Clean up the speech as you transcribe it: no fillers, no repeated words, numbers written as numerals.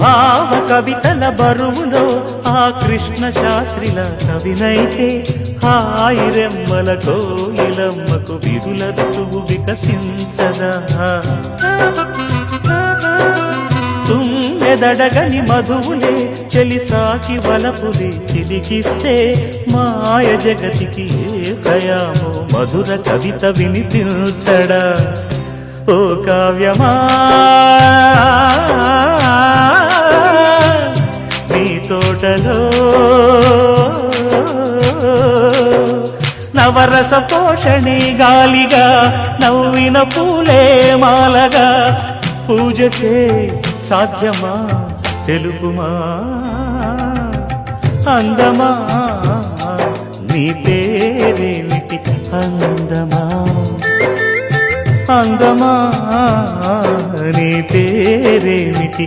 భావ కవితల బరువులో ఆ కృష్ణ శాస్త్రిల కవినైతే హాయి రెమ్మల కోయిలమ్మకు విరుల ఋతువు వికసించదా తుమ్మెదడగని మధువులే చెలిసాకి వలపులే చిలికిస్తే మాయ జగతికి ఏ భయామో మధుర కవిత వినిపించడా ఓ కావ్యమా నీ తోటలో నవరస పోషణి గాలిగా నవ్విన పూలే మాలగా పూజకే సాధ్యమా తెలుపుమా అందమా నీ పేరేమిటి అందమా అందమా నీ పేరేమిటి